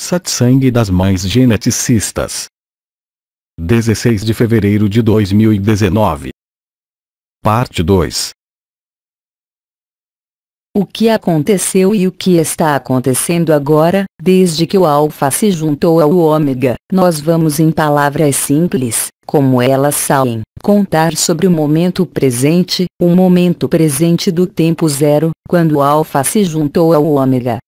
Satsang das Mães Geneticistas. 16 de fevereiro de 2019. Parte 2. O que aconteceu e o que está acontecendo agora, desde que o Alfa se juntou ao Ômega, nós vamos em palavras simples, como elas saem, contar sobre o momento presente do tempo zero, quando o Alfa se juntou ao Ômega.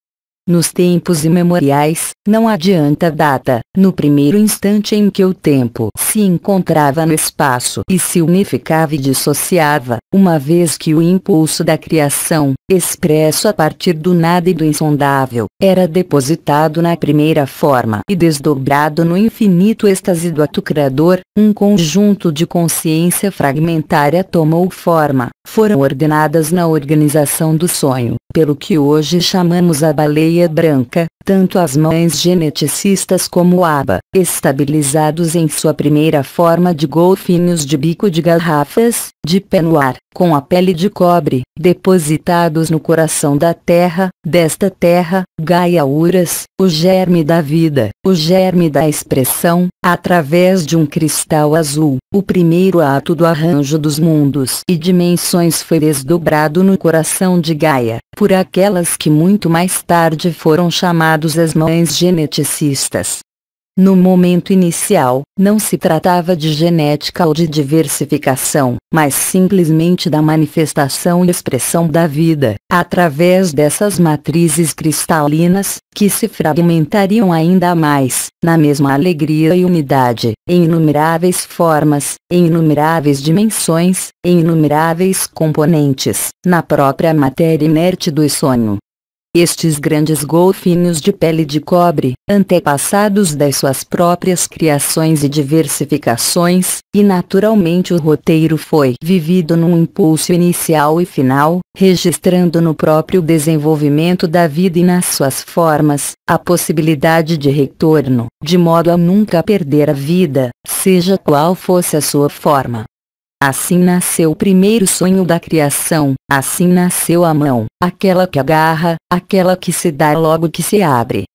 Nos tempos imemoriais, não adianta data, no primeiro instante em que o tempo se encontrava no espaço e se unificava e dissociava, uma vez que o impulso da criação, expresso a partir do nada e do insondável, era depositado na primeira forma e desdobrado no infinito êxtase do ato criador, um conjunto de consciência fragmentária tomou forma, foram ordenadas na organização do sonho, pelo que hoje chamamos a baleia branca, tanto as mães geneticistas como o Aba, estabilizados em sua primeira forma de golfinhos de bico de garrafas, de pé no ar, com a pele de cobre, depositados no coração da terra, desta terra, Gaia Uras, o germe da vida, o germe da expressão, através de um cristal azul, o primeiro ato do arranjo dos mundos e dimensões foi desdobrado no coração de Gaia, por aquelas que muito mais tarde foram chamados as mães geneticistas. No momento inicial, não se tratava de genética ou de diversificação, mas simplesmente da manifestação e expressão da vida, através dessas matrizes cristalinas, que se fragmentariam ainda mais, na mesma alegria e unidade, em inumeráveis formas, em inumeráveis dimensões, em inumeráveis componentes, na própria matéria inerte do sonho. Estes grandes golfinhos de pele de cobre, antepassados das suas próprias criações e diversificações, e naturalmente o roteiro foi vivido num impulso inicial e final, registrando no próprio desenvolvimento da vida e nas suas formas, a possibilidade de retorno, de modo a nunca perder a vida, seja qual fosse a sua forma. Assim nasceu o primeiro sonho da criação, assim nasceu a mão, aquela que agarra, aquela que se dá logo que se abre.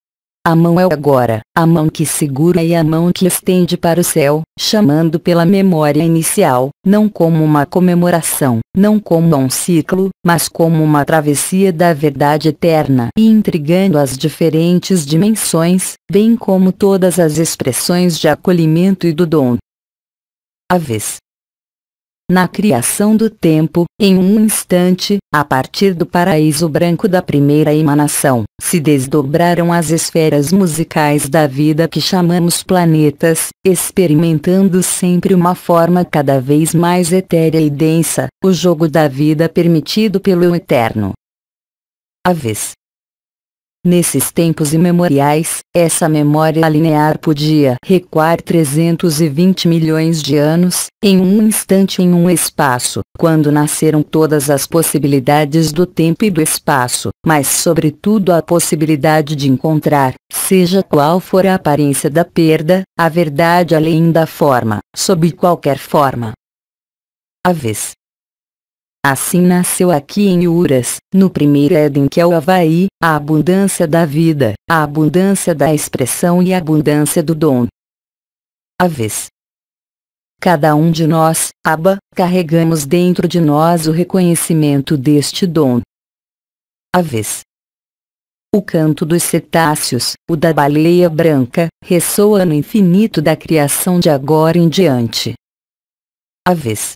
A mão é o agora, a mão que segura e a mão que estende para o céu, chamando pela memória inicial, não como uma comemoração, não como um ciclo, mas como uma travessia da verdade eterna e intrigando as diferentes dimensões, bem como todas as expressões de acolhimento e do dom. A vez. Na criação do tempo, em um instante, a partir do paraíso branco da primeira emanação, se desdobraram as esferas musicais da vida que chamamos planetas, experimentando sempre uma forma cada vez mais etérea e densa, o jogo da vida permitido pelo Eterno. A vez. Nesses tempos imemoriais, essa memória linear podia recuar 320 milhões de anos, em um instante em um espaço, quando nasceram todas as possibilidades do tempo e do espaço, mas sobretudo a possibilidade de encontrar, seja qual for a aparência da perda, a verdade além da forma, sob qualquer forma. A vez. Assim nasceu aqui em Uras, no primeiro Éden que é o Havaí, a abundância da vida, a abundância da expressão e a abundância do dom. A vez. Cada um de nós, Aba, carregamos dentro de nós o reconhecimento deste dom. A vez. O canto dos cetáceos, o da baleia branca, ressoa no infinito da criação de agora em diante. A vez.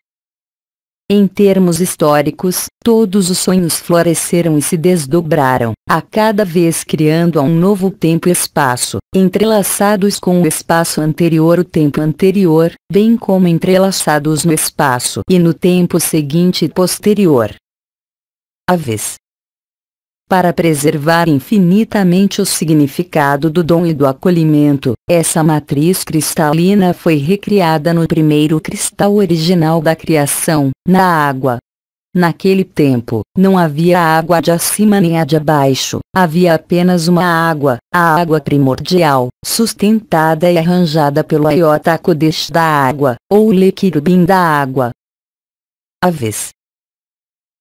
Em termos históricos, todos os sonhos floresceram e se desdobraram, a cada vez criando um novo tempo e espaço, entrelaçados com o espaço anterior o tempo anterior, bem como entrelaçados no espaço e no tempo seguinte e posterior. A vez. Para preservar infinitamente o significado do dom e do acolhimento, essa matriz cristalina foi recriada no primeiro cristal original da criação, na água. Naquele tempo, não havia a água de acima nem a de abaixo, havia apenas uma água, a água primordial, sustentada e arranjada pelo Iota Kodesh da água, ou Lekirubim da água. A vez.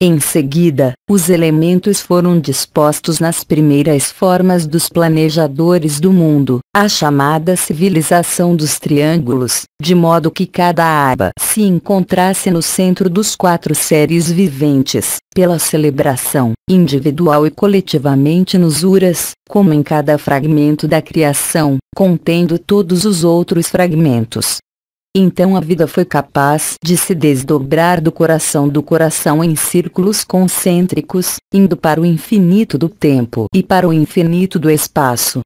Em seguida, os elementos foram dispostos nas primeiras formas dos planejadores do mundo, a chamada civilização dos triângulos, de modo que cada aba se encontrasse no centro dos 4 seres viventes, pela celebração, individual e coletivamente nos uras, como em cada fragmento da criação, contendo todos os outros fragmentos. Então a vida foi capaz de se desdobrar do coração em círculos concêntricos, indo para o infinito do tempo e para o infinito do espaço.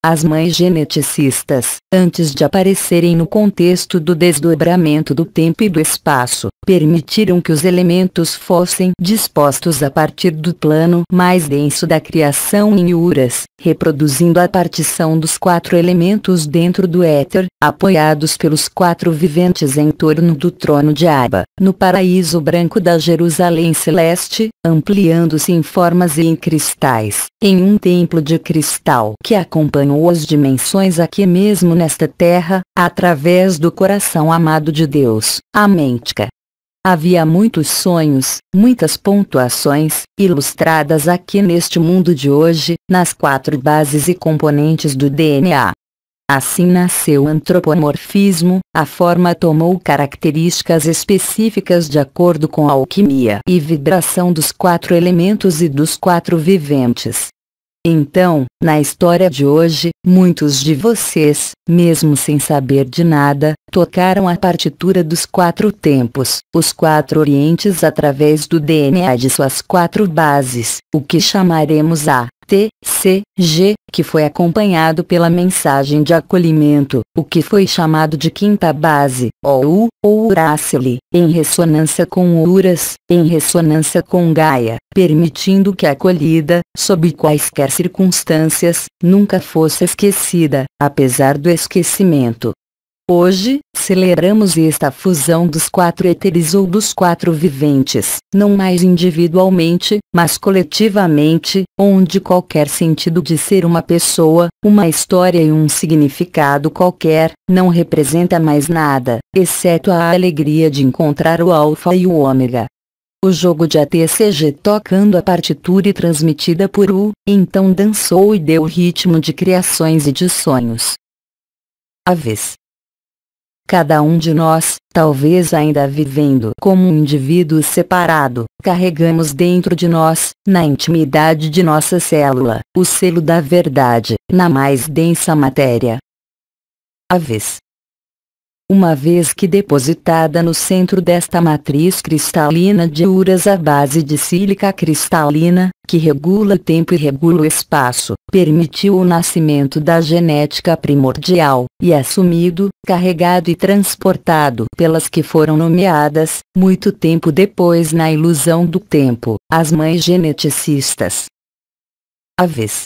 As mães geneticistas, antes de aparecerem no contexto do desdobramento do tempo e do espaço, permitiram que os elementos fossem dispostos a partir do plano mais denso da criação em uras, reproduzindo a partição dos 4 elementos dentro do éter, apoiados pelos 4 viventes em torno do trono de Abba, no paraíso branco da Jerusalém celeste, ampliando-se em formas e em cristais, em um templo de cristal que acompanhou as dimensões aqui mesmo nesta terra, através do coração amado de Deus, a Mentka. Havia muitos sonhos, muitas pontuações, ilustradas aqui neste mundo de hoje, nas 4 bases e componentes do DNA. Assim nasceu o antropomorfismo, a forma tomou características específicas de acordo com a alquimia e vibração dos 4 elementos e dos 4 viventes. Então, na história de hoje, muitos de vocês, mesmo sem saber de nada, tocaram a partitura dos 4 tempos, os 4 orientes através do DNA de suas 4 bases, o que chamaremos A, T, C, G, que foi acompanhado pela mensagem de acolhimento, o que foi chamado de quinta base, OU, ou Uracili, em ressonância com Uras, em ressonância com Gaia, permitindo que a acolhida, sob quaisquer circunstâncias, nunca fosse esquecida, apesar do esquecimento. Hoje, celebramos esta fusão dos 4 éteres ou dos 4 viventes, não mais individualmente, mas coletivamente, onde qualquer sentido de ser uma pessoa, uma história e um significado qualquer, não representa mais nada, exceto a alegria de encontrar o Alfa e o Ômega. O jogo de ATCG tocando a partitura e transmitida por U, então dançou e deu ritmo de criações e de sonhos. A vez. Cada um de nós, talvez ainda vivendo como um indivíduo separado, carregamos dentro de nós, na intimidade de nossa célula, o selo da verdade, na mais densa matéria. A vez. Uma vez que depositada no centro desta matriz cristalina de Uras a base de sílica cristalina, que regula o tempo e regula o espaço, permitiu o nascimento da genética primordial, e assumido, carregado e transportado pelas que foram nomeadas, muito tempo depois na ilusão do tempo, as mães geneticistas. A vez.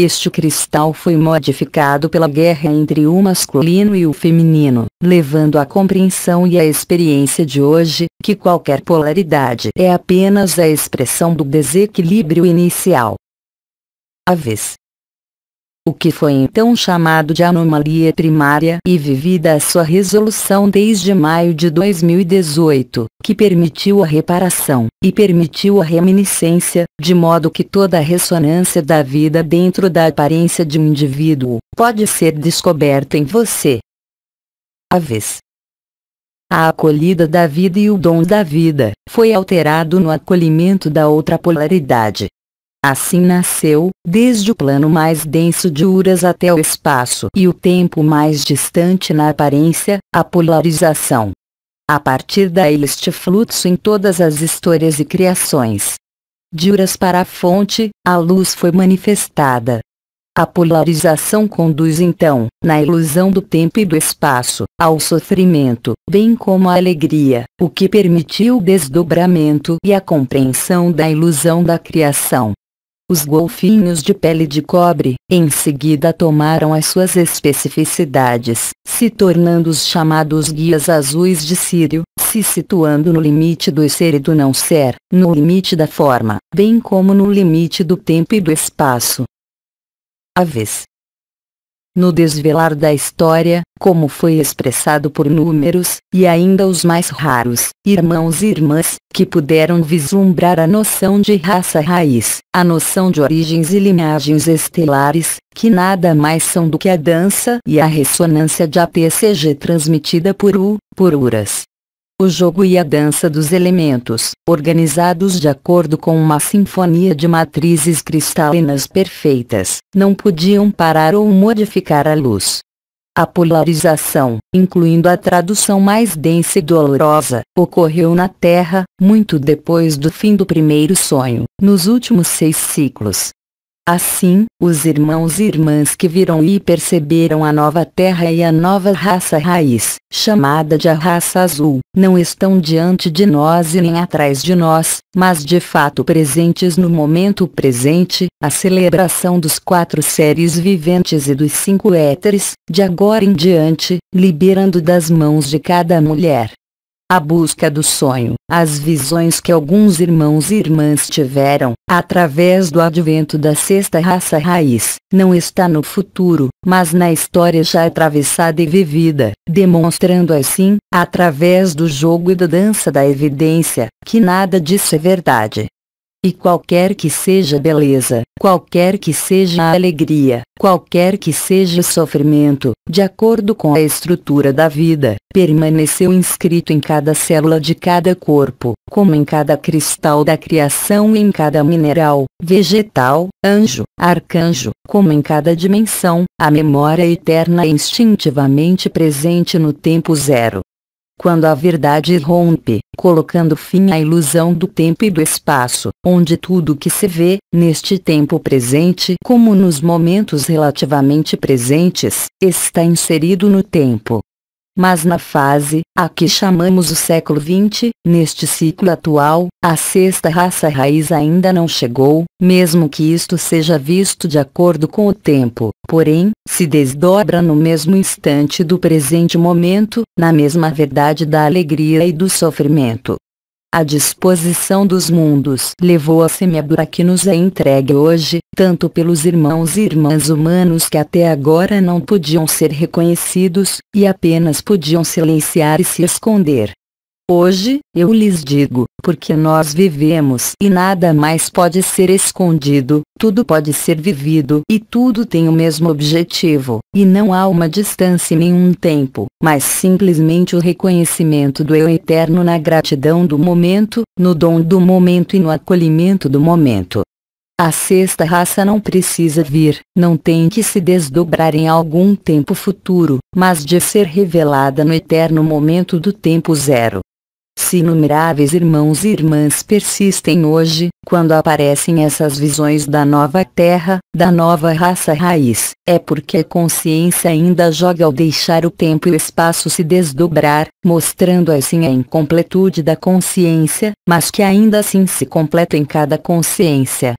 Este cristal foi modificado pela guerra entre o masculino e o feminino, levando à compreensão e à experiência de hoje, que qualquer polaridade é apenas a expressão do desequilíbrio inicial. A vez. O que foi então chamado de anomalia primária e vivida a sua resolução desde maio de 2018, que permitiu a reparação, e permitiu a reminiscência, de modo que toda a ressonância da vida dentro da aparência de um indivíduo, pode ser descoberta em você. A vez. A acolhida da vida e o dom da vida, foi alterado no acolhimento da outra polaridade. Assim nasceu, desde o plano mais denso de Uras até o espaço e o tempo mais distante na aparência, a polarização. A partir daí este fluxo em todas as histórias e criações. De Uras para a fonte, a luz foi manifestada. A polarização conduz então, na ilusão do tempo e do espaço, ao sofrimento, bem como à alegria, o que permitiu o desdobramento e a compreensão da ilusão da criação. Os golfinhos de pele de cobre, em seguida tomaram as suas especificidades, se tornando os chamados guias azuis de Sírio, se situando no limite do ser e do não ser, no limite da forma, bem como no limite do tempo e do espaço. A vez. no desvelar da história, como foi expressado por números, e ainda os mais raros, irmãos e irmãs, que puderam vislumbrar a noção de raça raiz, a noção de origens e linhagens estelares, que nada mais são do que a dança e a ressonância de APCG transmitida por Uras. O jogo e a dança dos elementos, organizados de acordo com uma sinfonia de matrizes cristalinas perfeitas, não podiam parar ou modificar a luz. A polarização, incluindo a tradução mais densa e dolorosa, ocorreu na Terra, muito depois do fim do primeiro sonho, nos últimos 6 ciclos. Assim, os irmãos e irmãs que viram e perceberam a nova Terra e a nova raça raiz, chamada de a raça azul, não estão diante de nós e nem atrás de nós, mas de fato presentes no momento presente, a celebração dos 4 seres viventes e dos 5 éteres, de agora em diante, liberando das mãos de cada mulher a busca do sonho, as visões que alguns irmãos e irmãs tiveram, através do advento da 6ª raça raiz, não está no futuro, mas na história já atravessada e vivida, demonstrando assim, através do jogo e da dança da evidência, que nada disso é verdade. E qualquer que seja a beleza, qualquer que seja a alegria, qualquer que seja o sofrimento, de acordo com a estrutura da vida, permaneceu inscrito em cada célula de cada corpo, como em cada cristal da criação e em cada mineral, vegetal, anjo, arcanjo, como em cada dimensão, a memória eterna é instintivamente presente no tempo zero. Quando a verdade rompe, colocando fim à ilusão do tempo e do espaço, onde tudo que se vê, neste tempo presente como nos momentos relativamente presentes, está inserido no tempo. Mas na fase, a que chamamos o século XX, neste ciclo atual, a 6ª raça raiz ainda não chegou, mesmo que isto seja visto de acordo com o tempo, porém, se desdobra no mesmo instante do presente momento, na mesma verdade da alegria e do sofrimento. A disposição dos mundos levou a semeadura que nos é entregue hoje, tanto pelos irmãos e irmãs humanos que até agora não podiam ser reconhecidos, e apenas podiam silenciar e se esconder. Hoje, eu lhes digo, porque nós vivemos e nada mais pode ser escondido, tudo pode ser vivido e tudo tem o mesmo objetivo, e não há uma distância nem um tempo, mas simplesmente o reconhecimento do eu eterno na gratidão do momento, no dom do momento e no acolhimento do momento. A 6ª raça não precisa vir, não tem que se desdobrar em algum tempo futuro, mas de ser revelada no eterno momento do tempo zero. Se inumeráveis irmãos e irmãs persistem hoje, quando aparecem essas visões da nova Terra, da nova raça raiz, é porque a consciência ainda joga ao deixar o tempo e o espaço se desdobrar, mostrando assim a incompletude da consciência, mas que ainda assim se completa em cada consciência.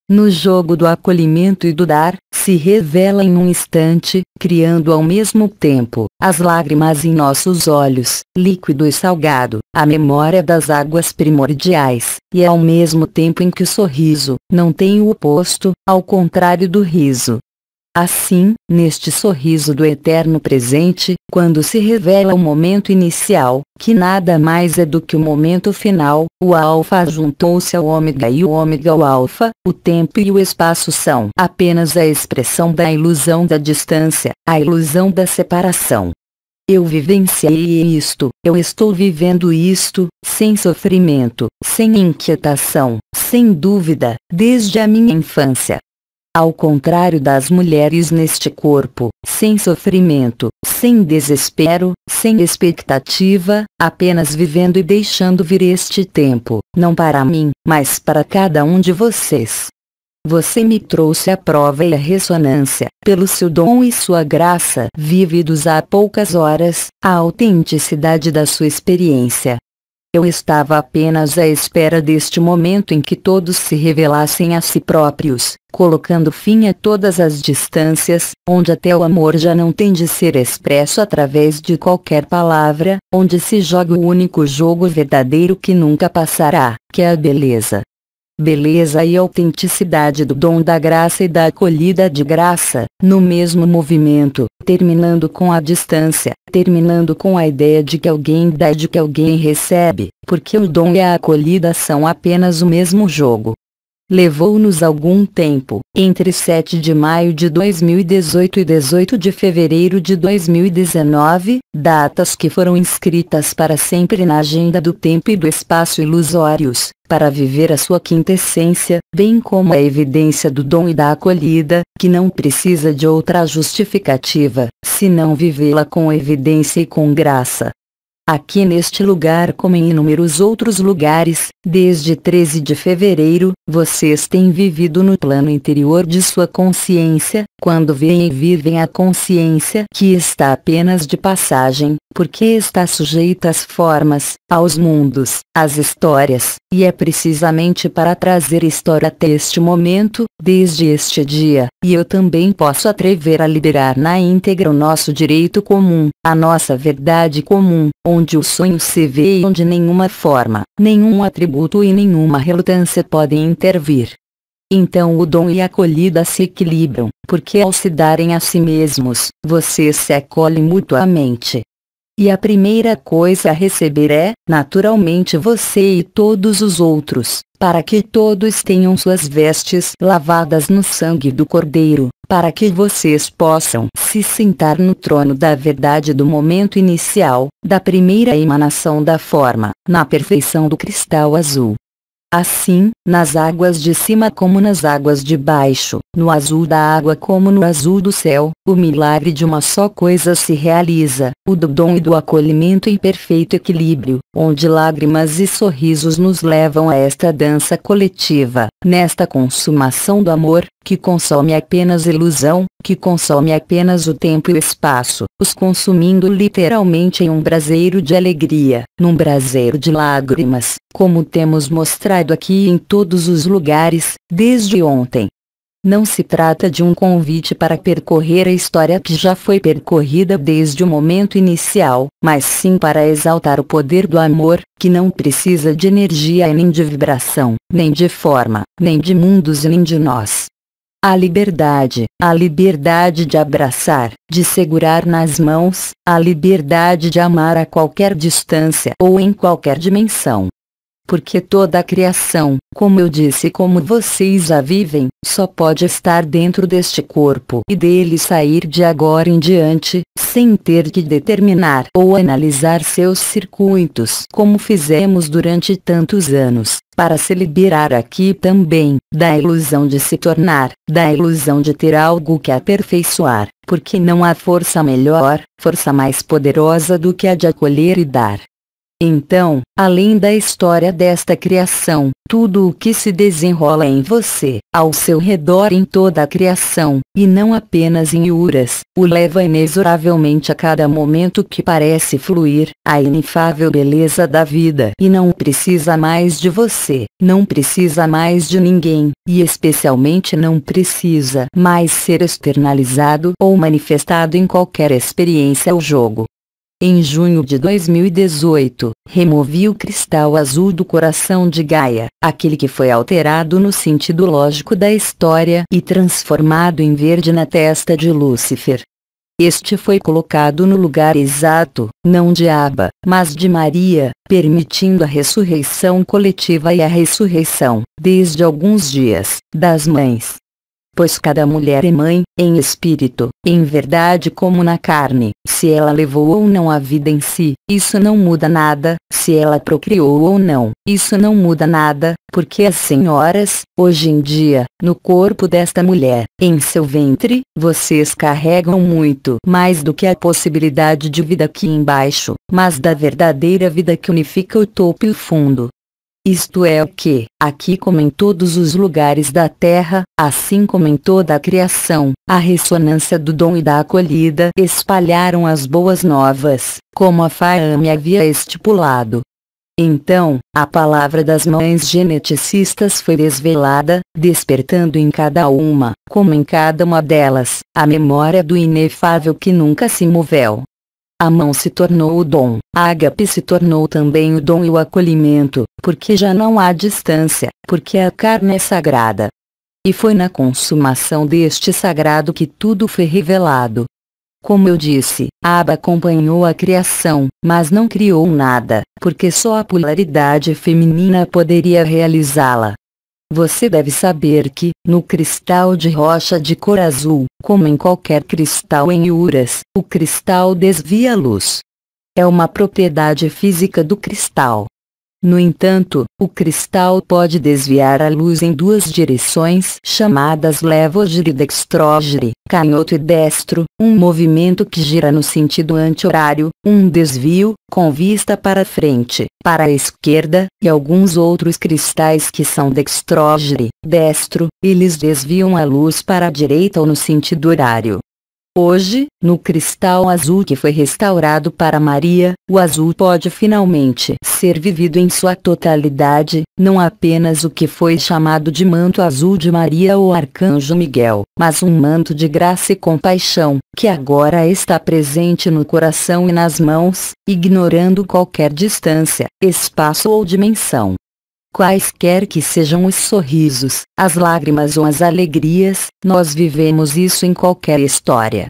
No jogo do acolhimento e do dar, se revela em um instante, criando ao mesmo tempo, as lágrimas em nossos olhos, líquido e salgado, a memória das águas primordiais, e ao mesmo tempo em que o sorriso, não tem o oposto, ao contrário do riso. Assim, neste sorriso do eterno presente, quando se revela o momento inicial, que nada mais é do que o momento final, o alfa juntou-se ao ômega e o ômega ao alfa, o tempo e o espaço são apenas a expressão da ilusão da distância, a ilusão da separação. Eu vivenciei isto, eu estou vivendo isto, sem sofrimento, sem inquietação, sem dúvida, desde a minha infância. Ao contrário das mulheres neste corpo, sem sofrimento, sem desespero, sem expectativa, apenas vivendo e deixando vir este tempo, não para mim, mas para cada um de vocês. Você me trouxe a prova e a ressonância, pelo seu dom e sua graça, vividos há poucas horas, a autenticidade da sua experiência. Eu estava apenas à espera deste momento em que todos se revelassem a si próprios, colocando fim a todas as distâncias, onde até o amor já não tem de ser expresso através de qualquer palavra, onde se joga o único jogo verdadeiro que nunca passará, que é a beleza. beleza e autenticidade do dom da graça e da acolhida de graça, no mesmo movimento, terminando com a distância, terminando com a ideia de que alguém dá e de que alguém recebe, porque o dom e a acolhida são apenas o mesmo jogo. Levou-nos algum tempo, entre 7 de maio de 2018 e 18 de fevereiro de 2019, datas que foram inscritas para sempre na agenda do tempo e do espaço ilusórios, para viver a sua quinta essência, bem como a evidência do dom e da acolhida, que não precisa de outra justificativa, senão vivê-la com evidência e com graça. Aqui neste lugar, como em inúmeros outros lugares, desde 13 de fevereiro, vocês têm vivido no plano interior de sua consciência, quando veem e vivem a consciência que está apenas de passagem, porque está sujeita às formas, aos mundos, às histórias, e é precisamente para trazer história até este momento, desde este dia, e eu também posso atrever a liberar na íntegra o nosso direito comum, a nossa verdade comum, onde o sonho se vê e onde nenhuma forma, nenhum atributo e nenhuma relutância podem intervir. Então o dom e a acolhida se equilibram, porque ao se darem a si mesmos, vocês se acolhem mutuamente. E a primeira coisa a receber é, naturalmente, você e todos os outros, para que todos tenham suas vestes lavadas no sangue do Cordeiro, para que vocês possam se sentar no trono da verdade do momento inicial, da primeira emanação da forma, na perfeição do cristal azul. Assim, nas águas de cima como nas águas de baixo, no azul da água como no azul do céu, o milagre de uma só coisa se realiza, o do dom e do acolhimento em perfeito equilíbrio, onde lágrimas e sorrisos nos levam a esta dança coletiva, nesta consumação do amor, que consome apenas ilusão, que consome apenas o tempo e o espaço, os consumindo literalmente em um braseiro de alegria, num braseiro de lágrimas, como temos mostrado aqui em todos os lugares, desde ontem. Não se trata de um convite para percorrer a história que já foi percorrida desde o momento inicial, mas sim para exaltar o poder do amor, que não precisa de energia e nem de vibração, nem de forma, nem de mundos e nem de nós. A liberdade de abraçar, de segurar nas mãos, a liberdade de amar a qualquer distância ou em qualquer dimensão. Porque toda a criação, como eu disse e como vocês a vivem, só pode estar dentro deste corpo e dele sair de agora em diante, sem ter que determinar ou analisar seus circuitos como fizemos durante tantos anos, para se liberar aqui também, da ilusão de se tornar, da ilusão de ter algo que aperfeiçoar, porque não há força melhor, força mais poderosa do que a de acolher e dar. Então, além da história desta criação, tudo o que se desenrola em você, ao seu redor em toda a criação, e não apenas em Uras, o leva inexoravelmente a cada momento que parece fluir, a inefável beleza da vida. E não precisa mais de você, não precisa mais de ninguém, e especialmente não precisa mais ser externalizado ou manifestado em qualquer experiência ou jogo. Em junho de 2018, removi o cristal azul do coração de Gaia, aquele que foi alterado no sentido lógico da história e transformado em verde na testa de Lúcifer. Este foi colocado no lugar exato, não de Abba, mas de Maria, permitindo a ressurreição coletiva e a ressurreição, desde alguns dias, das mães. Pois cada mulher é mãe, em espírito, em verdade como na carne, se ela levou ou não a vida em si, isso não muda nada, se ela procriou ou não, isso não muda nada, porque as senhoras, hoje em dia, no corpo desta mulher, em seu ventre, vocês carregam muito mais do que a possibilidade de vida aqui embaixo, mas da verdadeira vida que unifica o topo e o fundo. Isto é o que, aqui como em todos os lugares da Terra, assim como em toda a criação, a ressonância do dom e da acolhida espalharam as boas novas, como a Faame havia estipulado. Então, a palavra das mães geneticistas foi desvelada, despertando em cada uma, como em cada uma delas, a memória do inefável que nunca se moveu. A mão se tornou o dom, a ágape se tornou também o dom e o acolhimento, porque já não há distância, porque a carne é sagrada. E foi na consumação deste sagrado que tudo foi revelado. Como eu disse, Abba acompanhou a criação, mas não criou nada, porque só a polaridade feminina poderia realizá-la. Você deve saber que, no cristal de rocha de cor azul, como em qualquer cristal em Uras, o cristal desvia a luz. É uma propriedade física do cristal. No entanto, o cristal pode desviar a luz em duas direções chamadas levogire e dextrogire, canhoto e destro, um movimento que gira no sentido anti-horário, um desvio, com vista para frente, para a esquerda, e alguns outros cristais que são dextrogire, destro, eles desviam a luz para a direita ou no sentido horário. Hoje, no cristal azul que foi restaurado para Maria, o azul pode finalmente ser vivido em sua totalidade, não apenas o que foi chamado de manto azul de Maria ou Arcanjo Miguel, mas um manto de graça e compaixão, que agora está presente no coração e nas mãos, ignorando qualquer distância, espaço ou dimensão. Quaisquer que sejam os sorrisos, as lágrimas ou as alegrias, nós vivemos isso em qualquer história.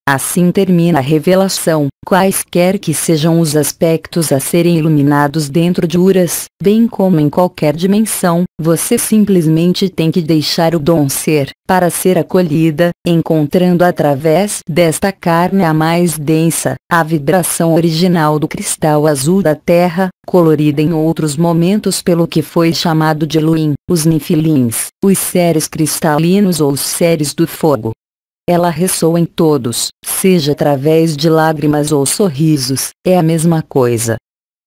Assim termina a revelação, quaisquer que sejam os aspectos a serem iluminados dentro de Uras, bem como em qualquer dimensão, você simplesmente tem que deixar o dom ser, para ser acolhida, encontrando através desta carne a mais densa, a vibração original do cristal azul da Terra, colorida em outros momentos pelo que foi chamado de Elohim, os Nifilins, os seres cristalinos ou os seres do fogo. Ela ressoa em todos, seja através de lágrimas ou sorrisos, é a mesma coisa.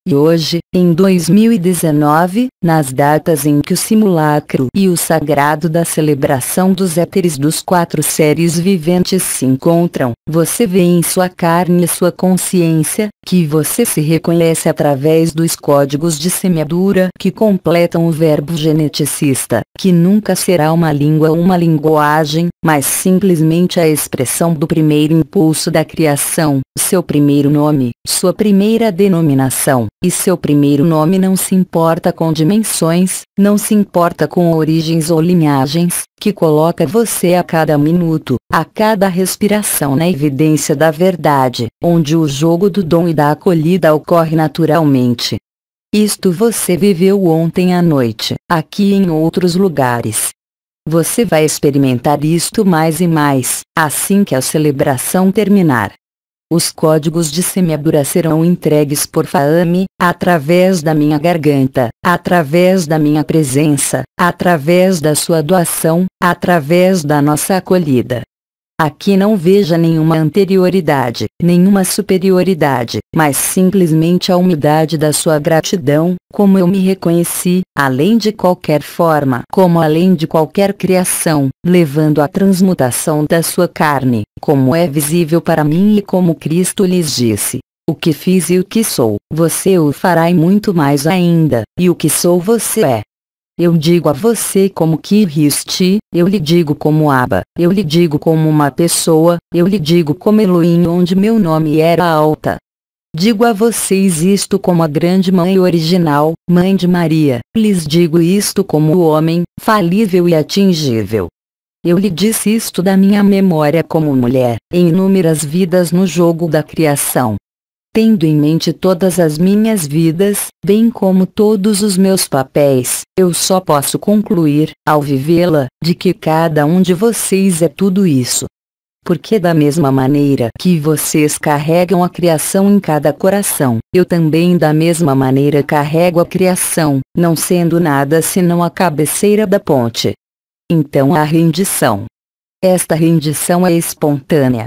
E hoje, em 2019, nas datas em que o simulacro e o sagrado da celebração dos éteres dos 4 seres viventes se encontram, você vê em sua carne e sua consciência, que você se reconhece através dos códigos de semeadura que completam o verbo geneticista, que nunca será uma língua ou uma linguagem, mas simplesmente a expressão do primeiro impulso da criação, seu primeiro nome, sua primeira denominação. E seu primeiro nome não se importa com dimensões, não se importa com origens ou linhagens, que coloca você a cada minuto, a cada respiração na evidência da verdade, onde o jogo do dom e da acolhida ocorre naturalmente. Isto você viveu ontem à noite, aqui e em outros lugares. Você vai experimentar isto mais e mais, assim que a celebração terminar. Os códigos de semeadura serão entregues por Faame, através da minha garganta, através da minha presença, através da sua doação, através da nossa acolhida. Aqui não veja nenhuma anterioridade, nenhuma superioridade, mas simplesmente a humildade da sua gratidão, como eu me reconheci, além de qualquer forma, como além de qualquer criação, levando a transmutação da sua carne, como é visível para mim e como Cristo lhes disse. O que fiz e o que sou, você o fará e muito mais ainda, e o que sou você é. Eu digo a você como Kiristi, eu lhe digo como Abba, eu lhe digo como uma pessoa, eu lhe digo como Elohim onde meu nome era alta. Digo a vocês isto como a grande mãe original, mãe de Maria, lhes digo isto como o homem, falível e atingível. Eu lhe disse isto da minha memória como mulher, em inúmeras vidas no jogo da criação. Tendo em mente todas as minhas vidas, bem como todos os meus papéis, eu só posso concluir, ao vivê-la, de que cada um de vocês é tudo isso. Porque da mesma maneira que vocês carregam a criação em cada coração, eu também da mesma maneira carrego a criação, não sendo nada senão a cabeceira da ponte. Então a rendição. Esta rendição é espontânea.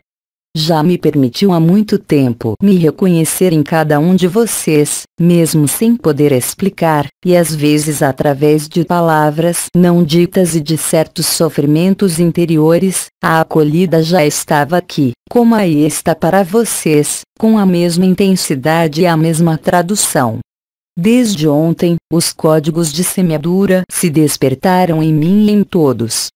Já me permitiu há muito tempo me reconhecer em cada um de vocês, mesmo sem poder explicar, e às vezes através de palavras não ditas e de certos sofrimentos interiores, a acolhida já estava aqui, como aí está para vocês, com a mesma intensidade e a mesma tradução. Desde ontem, os códigos de semeadura se despertaram em mim e em todos.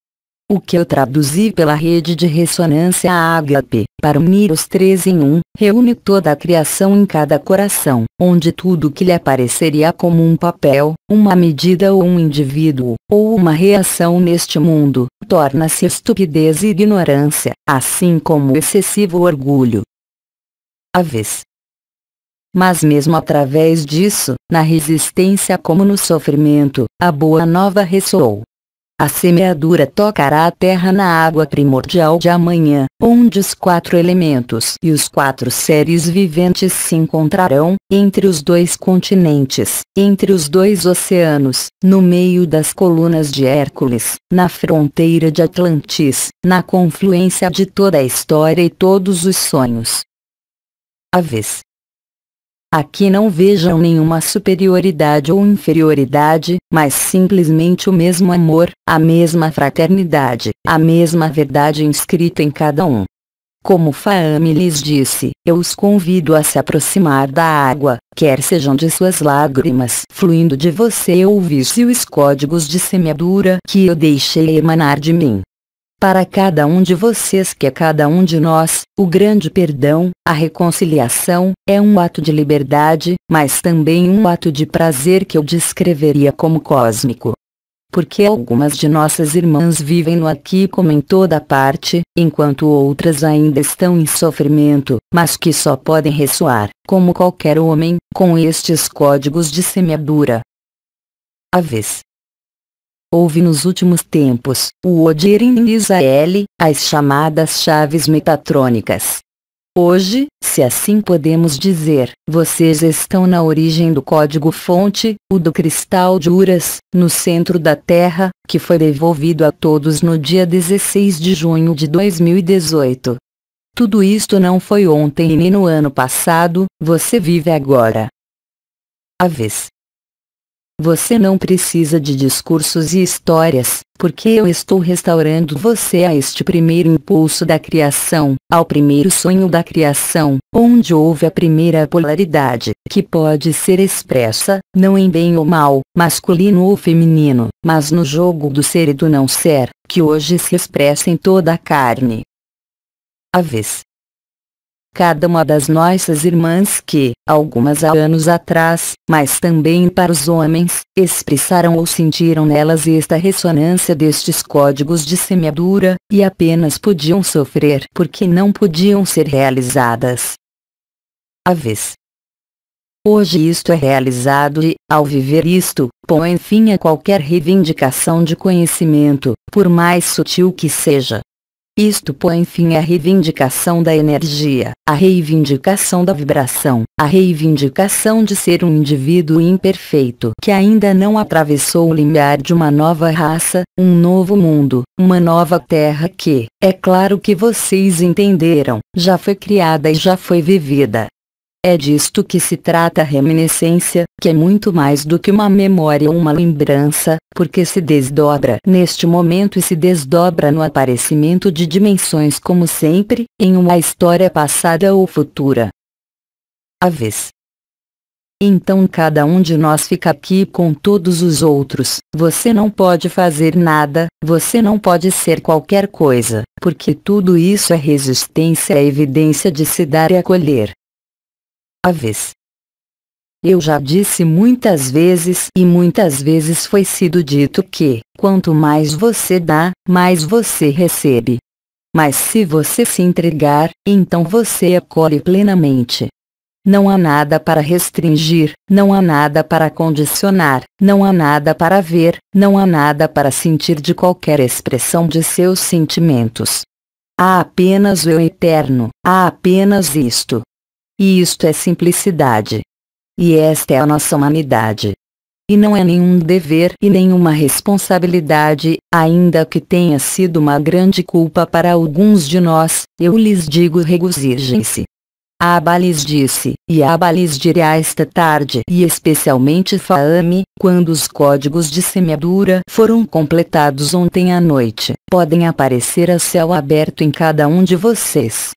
O que eu traduzi pela rede de ressonância ágape, para unir os três em um, reúne toda a criação em cada coração, onde tudo que lhe apareceria como um papel, uma medida ou um indivíduo, ou uma reação neste mundo, torna-se estupidez e ignorância, assim como excessivo orgulho. Mas mesmo através disso, na resistência como no sofrimento, a boa nova ressoou. A semeadura tocará a terra na água primordial de amanhã, onde os 4 elementos e os 4 seres viventes se encontrarão, entre os 2 continentes, entre os 2 oceanos, no meio das colunas de Hércules, na fronteira de Atlantis, na confluência de toda a história e todos os sonhos. Aqui não vejam nenhuma superioridade ou inferioridade, mas simplesmente o mesmo amor, a mesma fraternidade, a mesma verdade inscrita em cada um. Como Faame lhes disse, eu os convido a se aproximar da água, quer sejam de suas lágrimas fluindo de você ou visse os códigos de semeadura que eu deixei emanar de mim. Para cada um de vocês que é cada um de nós, o grande perdão, a reconciliação, é um ato de liberdade, mas também um ato de prazer que eu descreveria como cósmico. Porque algumas de nossas irmãs vivem no aqui como em toda parte, enquanto outras ainda estão em sofrimento, mas que só podem ressoar, como qualquer homem, com estes códigos de semeadura. Houve nos últimos tempos, o Odirin em Israel, as chamadas chaves metatrônicas. Hoje, se assim podemos dizer, vocês estão na origem do código-fonte, o do cristal de Uras, no centro da Terra, que foi devolvido a todos no dia 16 de junho de 2018. Tudo isto não foi ontem e nem no ano passado, você vive agora. Você não precisa de discursos e histórias, porque eu estou restaurando você a este primeiro impulso da criação, ao primeiro sonho da criação, onde houve a primeira polaridade, que pode ser expressa, não em bem ou mal, masculino ou feminino, mas no jogo do ser e do não ser, que hoje se expressa em toda a carne. Cada uma das nossas irmãs que, algumas há anos atrás, mas também para os homens, expressaram ou sentiram nelas esta ressonância destes códigos de semeadura, e apenas podiam sofrer porque não podiam ser realizadas. Hoje isto é realizado e, ao viver isto, põe fim a qualquer reivindicação de conhecimento, por mais sutil que seja. Isto põe fim à reivindicação da energia, à reivindicação da vibração, à reivindicação de ser um indivíduo imperfeito que ainda não atravessou o limiar de uma nova raça, um novo mundo, uma nova terra que, é claro que vocês entenderam, já foi criada e já foi vivida. É disto que se trata a reminiscência, que é muito mais do que uma memória ou uma lembrança, porque se desdobra neste momento e se desdobra no aparecimento de dimensões como sempre, em uma história passada ou futura. Então cada um de nós fica aqui com todos os outros, você não pode fazer nada, você não pode ser qualquer coisa, porque tudo isso é resistência à evidência de se dar e acolher. Eu já disse muitas vezes e muitas vezes foi sido dito que, quanto mais você dá, mais você recebe. Mas se você se entregar, então você acolhe plenamente. Não há nada para restringir, não há nada para condicionar, não há nada para ver, não há nada para sentir de qualquer expressão de seus sentimentos. Há apenas o eterno, há apenas isto. E isto é simplicidade. E esta é a nossa humanidade. E não é nenhum dever e nenhuma responsabilidade, ainda que tenha sido uma grande culpa para alguns de nós, eu lhes digo regozijem-se. Abba lhes disse, e Abba lhes dirá esta tarde e especialmente Faame, quando os códigos de semeadura foram completados ontem à noite, podem aparecer a céu aberto em cada um de vocês.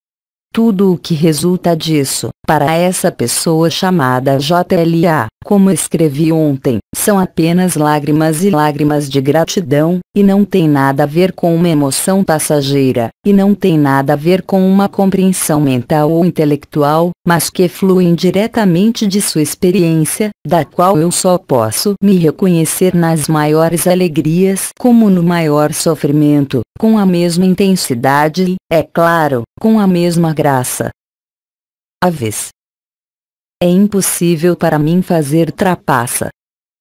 Tudo o que resulta disso, para essa pessoa chamada JLA, como escrevi ontem, são apenas lágrimas e lágrimas de gratidão, e não tem nada a ver com uma emoção passageira, e não tem nada a ver com uma compreensão mental ou intelectual, mas que fluem diretamente de sua experiência, da qual eu só posso me reconhecer nas maiores alegrias como no maior sofrimento, com a mesma intensidade e, é claro, com a mesma graça. A vez. É impossível para mim fazer trapaça.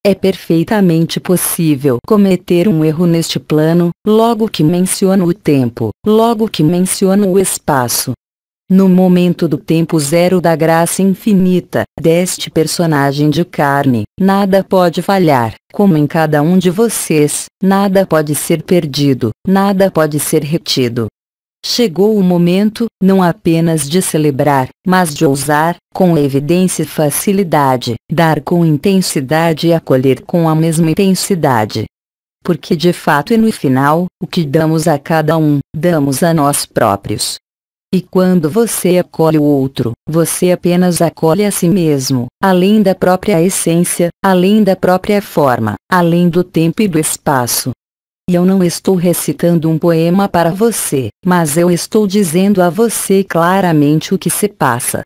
É perfeitamente possível cometer um erro neste plano, logo que menciono o tempo, logo que menciono o espaço. No momento do tempo zero da graça infinita, deste personagem de carne, nada pode falhar, como em cada um de vocês, nada pode ser perdido, nada pode ser retido. Chegou o momento, não apenas de celebrar, mas de ousar, com evidência e facilidade, dar com intensidade e acolher com a mesma intensidade. Porque de fato e no final, o que damos a cada um, damos a nós próprios. E quando você acolhe o outro, você apenas acolhe a si mesmo, além da própria essência, além da própria forma, além do tempo e do espaço. E eu não estou recitando um poema para você, mas eu estou dizendo a você claramente o que se passa.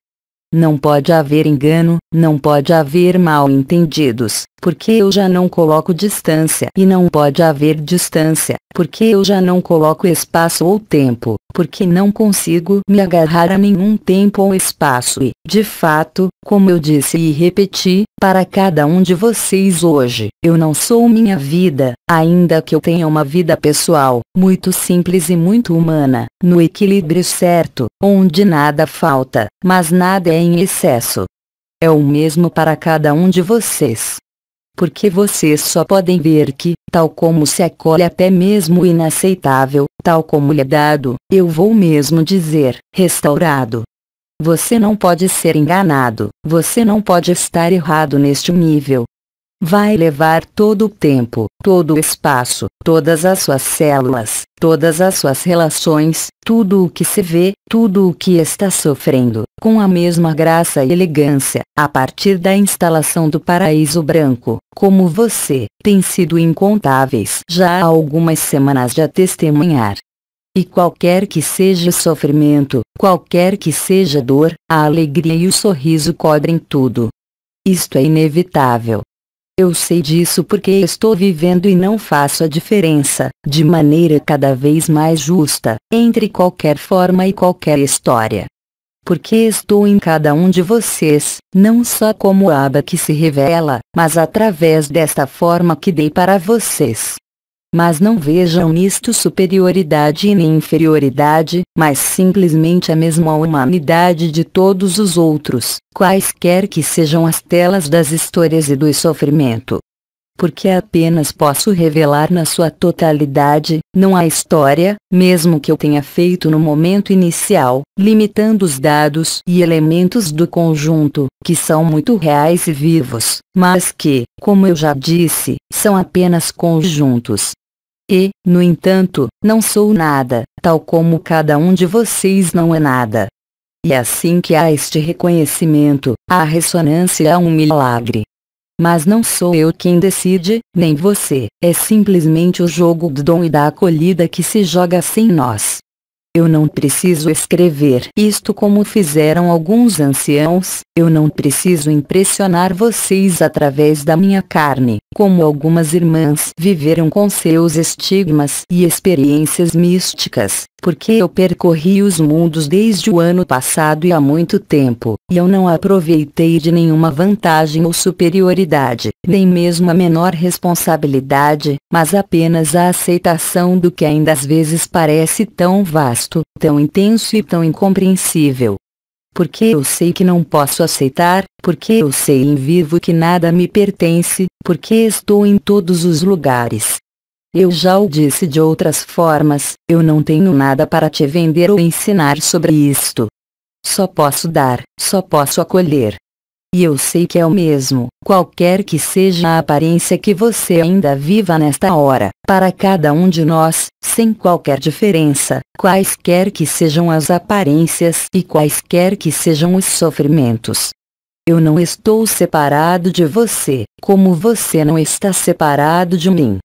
Não pode haver engano, não pode haver mal-entendidos, porque eu já não coloco distância. E não pode haver distância, porque eu já não coloco espaço ou tempo, porque não consigo me agarrar a nenhum tempo ou espaço e, de fato, como eu disse e repeti, para cada um de vocês hoje, eu não sou minha vida, ainda que eu tenha uma vida pessoal, muito simples e muito humana, no equilíbrio certo, onde nada falta, mas nada é em excesso. É o mesmo para cada um de vocês. Porque vocês só podem ver que, tal como se acolhe até mesmo o inaceitável, tal como lhe é dado, eu vou mesmo dizer, restaurado. Você não pode ser enganado, você não pode estar errado neste nível. Vai levar todo o tempo, todo o espaço, todas as suas células, todas as suas relações, tudo o que se vê, tudo o que está sofrendo, com a mesma graça e elegância, a partir da instalação do paraíso branco, como você, tem sido incontáveis já há algumas semanas de a testemunhar. E qualquer que seja o sofrimento, qualquer que seja a dor, a alegria e o sorriso cobrem tudo. Isto é inevitável. Eu sei disso porque estou vivendo e não faço a diferença, de maneira cada vez mais justa, entre qualquer forma e qualquer história. Porque estou em cada um de vocês, não só como aba que se revela, mas através desta forma que dei para vocês. Mas não vejam nisto superioridade e nem inferioridade, mas simplesmente a mesma humanidade de todos os outros, quaisquer que sejam as telas das histórias e do sofrimento. Porque apenas posso revelar na sua totalidade, não a história, mesmo que eu tenha feito no momento inicial, limitando os dados e elementos do conjunto, que são muito reais e vivos, mas que, como eu já disse, são apenas conjuntos. E, no entanto, não sou nada, tal como cada um de vocês não é nada. E assim que há este reconhecimento, há ressonância a um milagre. Mas não sou eu quem decide, nem você, é simplesmente o jogo do dom e da acolhida que se joga sem nós. Eu não preciso escrever isto como fizeram alguns anciãos, eu não preciso impressionar vocês através da minha carne, como algumas irmãs viveram com seus estigmas e experiências místicas, porque eu percorri os mundos desde o ano passado e há muito tempo, e eu não aproveitei de nenhuma vantagem ou superioridade, nem mesmo a menor responsabilidade, mas apenas a aceitação do que ainda às vezes parece tão vasto, tão intenso e tão incompreensível. Porque eu sei que não posso aceitar, porque eu sei em vivo que nada me pertence, porque estou em todos os lugares. Eu já o disse de outras formas, eu não tenho nada para te vender ou ensinar sobre isto. Só posso dar, só posso acolher. E eu sei que é o mesmo, qualquer que seja a aparência que você ainda viva nesta hora, para cada um de nós, sem qualquer diferença, quaisquer que sejam as aparências e quaisquer que sejam os sofrimentos. Eu não estou separado de você, como você não está separado de mim.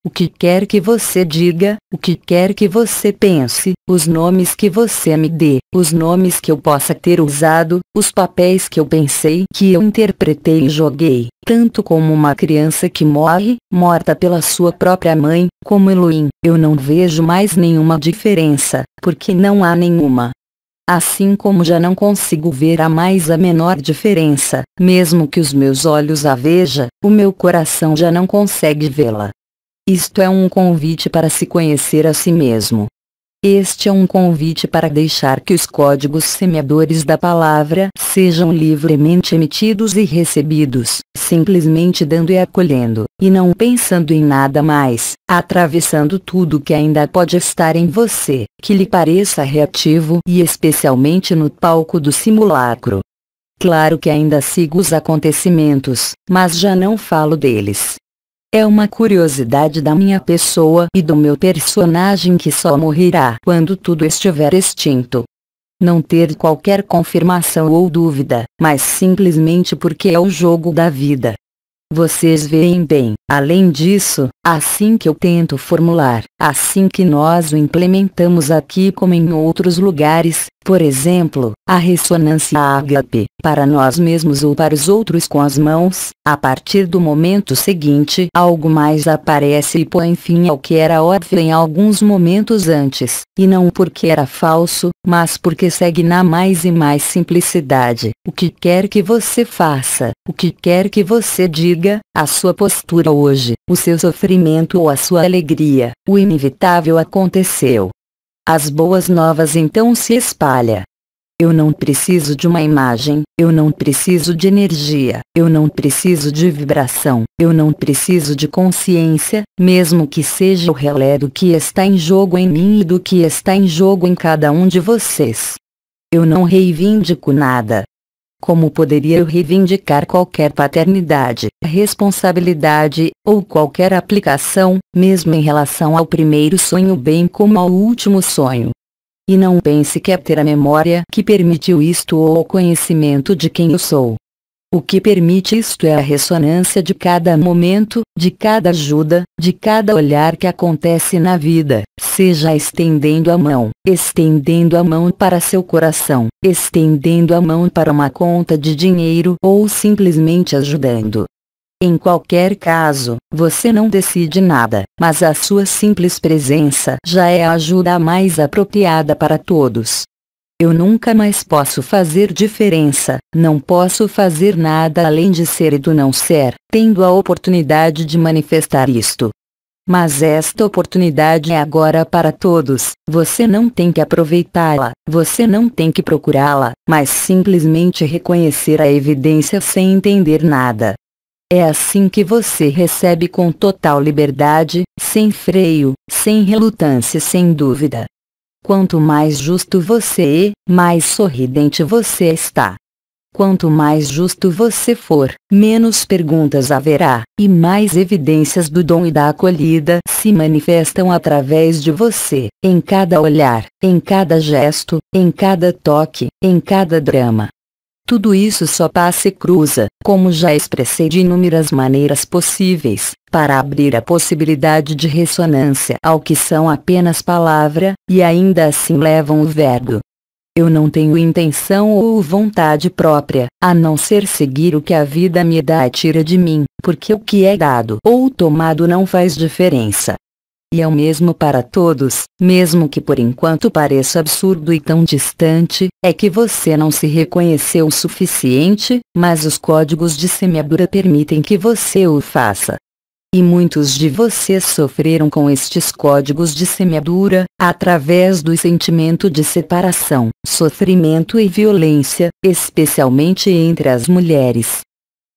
O que quer que você diga, o que quer que você pense, os nomes que você me dê, os nomes que eu possa ter usado, os papéis que eu pensei que eu interpretei e joguei, tanto como uma criança que morre, morta pela sua própria mãe, como Elohim, eu não vejo mais nenhuma diferença, porque não há nenhuma. Assim como já não consigo ver a mais a menor diferença, mesmo que os meus olhos a vejam, o meu coração já não consegue vê-la. Isto é um convite para se conhecer a si mesmo. Este é um convite para deixar que os códigos semeadores da palavra sejam livremente emitidos e recebidos, simplesmente dando e acolhendo, e não pensando em nada mais, atravessando tudo que ainda pode estar em você, que lhe pareça reativo e especialmente no palco do simulacro. Claro que ainda sigo os acontecimentos, mas já não falo deles. É uma curiosidade da minha pessoa e do meu personagem que só morrerá quando tudo estiver extinto. Não ter qualquer confirmação ou dúvida, mas simplesmente porque é o jogo da vida. Vocês veem bem, além disso, assim que eu tento formular, assim que nós o implementamos aqui como em outros lugares, por exemplo, a ressonância ágape, para nós mesmos ou para os outros com as mãos, a partir do momento seguinte algo mais aparece e põe fim ao que era óbvio em alguns momentos antes, e não porque era falso, mas porque segue na mais e mais simplicidade. O que quer que você faça, o que quer que você diga, a sua postura hoje, o seu sofrimento ou a sua alegria, o inevitável aconteceu. As boas novas então se espalham. Eu não preciso de uma imagem, eu não preciso de energia, eu não preciso de vibração, eu não preciso de consciência, mesmo que seja o relé do que está em jogo em mim e do que está em jogo em cada um de vocês. Eu não reivindico nada. Como poderia eu reivindicar qualquer paternidade, responsabilidade, ou qualquer aplicação, mesmo em relação ao primeiro sonho bem como ao último sonho? E não pense que é ter a memória que permitiu isto ou o conhecimento de quem eu sou. O que permite isto é a ressonância de cada momento, de cada ajuda, de cada olhar que acontece na vida, seja estendendo a mão para seu coração, estendendo a mão para uma conta de dinheiro ou simplesmente ajudando. Em qualquer caso, você não decide nada, mas a sua simples presença já é a ajuda mais apropriada para todos. Eu nunca mais posso fazer diferença, não posso fazer nada além de ser e do não ser, tendo a oportunidade de manifestar isto. Mas esta oportunidade é agora para todos, você não tem que aproveitá-la, você não tem que procurá-la, mas simplesmente reconhecer a evidência sem entender nada. É assim que você recebe com total liberdade, sem freio, sem relutância, sem dúvida. Quanto mais justo você é, mais sorridente você está. Quanto mais justo você for, menos perguntas haverá, e mais evidências do dom e da acolhida se manifestam através de você, em cada olhar, em cada gesto, em cada toque, em cada drama. Tudo isso só passa e cruza, como já expressei de inúmeras maneiras possíveis, para abrir a possibilidade de ressonância ao que são apenas palavra, e ainda assim levam o verbo. Eu não tenho intenção ou vontade própria, a não ser seguir o que a vida me dá e tira de mim, porque o que é dado ou tomado não faz diferença. E é o mesmo para todos, mesmo que por enquanto pareça absurdo e tão distante, é que você não se reconheceu o suficiente, mas os códigos de semeadura permitem que você o faça. E muitos de vocês sofreram com estes códigos de semeadura, através do sentimento de separação, sofrimento e violência, especialmente entre as mulheres.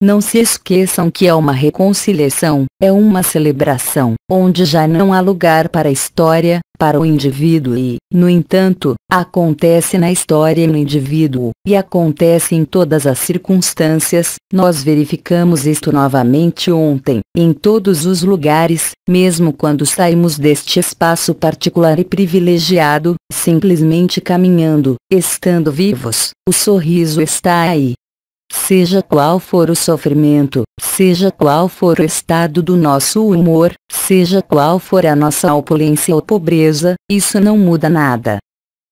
Não se esqueçam que é uma reconciliação, é uma celebração, onde já não há lugar para a história, para o indivíduo e, no entanto, acontece na história e no indivíduo, e acontece em todas as circunstâncias. Nós verificamos isto novamente ontem, em todos os lugares, mesmo quando saímos deste espaço particular e privilegiado, simplesmente caminhando, estando vivos, o sorriso está aí. Seja qual for o sofrimento, seja qual for o estado do nosso humor, seja qual for a nossa opulência ou pobreza, isso não muda nada.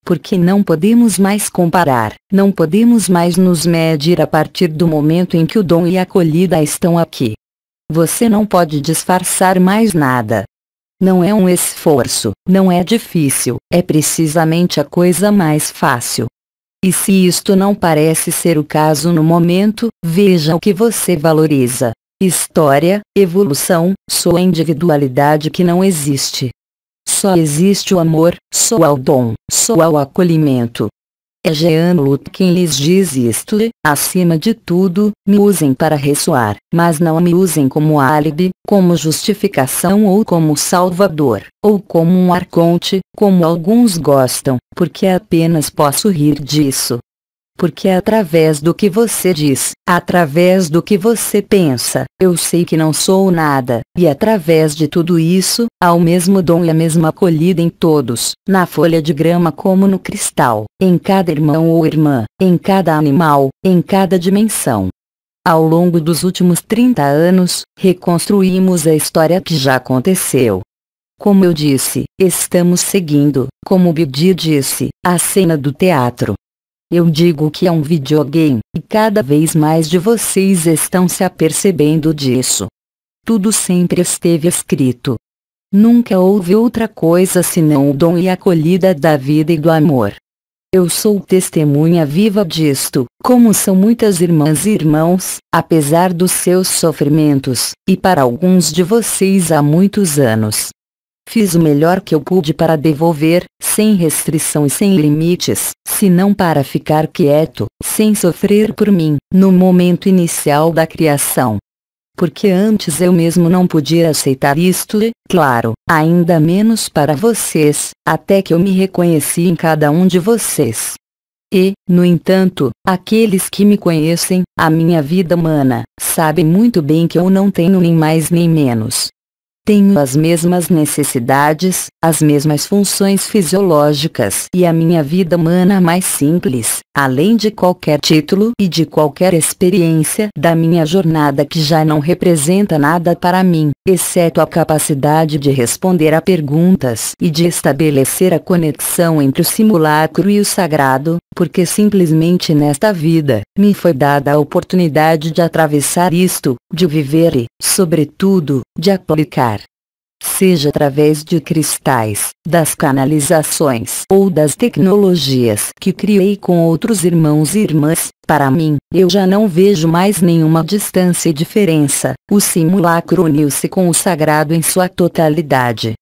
Porque não podemos mais comparar, não podemos mais nos medir a partir do momento em que o dom e a acolhida estão aqui. Você não pode disfarçar mais nada. Não é um esforço, não é difícil, é precisamente a coisa mais fácil. E se isto não parece ser o caso no momento, veja o que você valoriza. História, evolução, sua individualidade que não existe. Só existe o amor, só o dom, só o acolhimento. É Jean-Luc quem lhes diz isto e, acima de tudo, me usem para ressoar, mas não me usem como álibi, como justificação ou como salvador, ou como um arconte, como alguns gostam, porque apenas posso rir disso. Porque através do que você diz, através do que você pensa, eu sei que não sou nada, e através de tudo isso, há o mesmo dom e a mesma acolhida em todos, na folha de grama como no cristal, em cada irmão ou irmã, em cada animal, em cada dimensão. Ao longo dos últimos 30 anos, reconstruímos a história que já aconteceu. Como eu disse, estamos seguindo, como Bidi disse, a cena do teatro. Eu digo que é um videogame, e cada vez mais de vocês estão se apercebendo disso. Tudo sempre esteve escrito. Nunca houve outra coisa senão o dom e a acolhida da vida e do amor. Eu sou testemunha viva disto, como são muitas irmãs e irmãos, apesar dos seus sofrimentos, e para alguns de vocês há muitos anos. Fiz o melhor que eu pude para devolver, sem restrição e sem limites, senão para ficar quieto, sem sofrer por mim, no momento inicial da criação. Porque antes eu mesmo não podia aceitar isto e, claro, ainda menos para vocês, até que eu me reconheci em cada um de vocês. E, no entanto, aqueles que me conhecem, a minha vida humana, sabem muito bem que eu não tenho nem mais nem menos. Tenho as mesmas necessidades, as mesmas funções fisiológicas e a minha vida humana mais simples, além de qualquer título e de qualquer experiência da minha jornada que já não representa nada para mim, exceto a capacidade de responder a perguntas e de estabelecer a conexão entre o simulacro e o sagrado, porque simplesmente nesta vida, me foi dada a oportunidade de atravessar isto, de viver e, sobretudo, de aplicar. Seja através de cristais, das canalizações ou das tecnologias que criei com outros irmãos e irmãs, para mim, eu já não vejo mais nenhuma distância e diferença, o simulacro uniu-se com o sagrado em sua totalidade.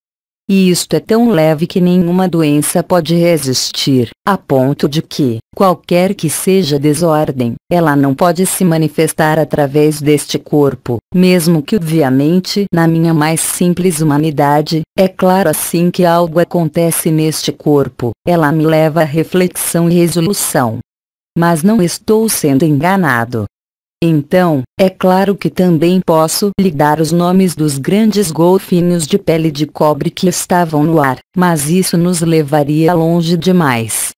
E isto é tão leve que nenhuma doença pode resistir, a ponto de que, qualquer que seja a desordem, ela não pode se manifestar através deste corpo, mesmo que obviamente na minha mais simples humanidade, é claro assim que algo acontece neste corpo, ela me leva à reflexão e resolução. Mas não estou sendo enganado. Então, é claro que também posso lhe dar os nomes dos grandes golfinhos de pele de cobre que estavam no ar, mas isso nos levaria longe demais.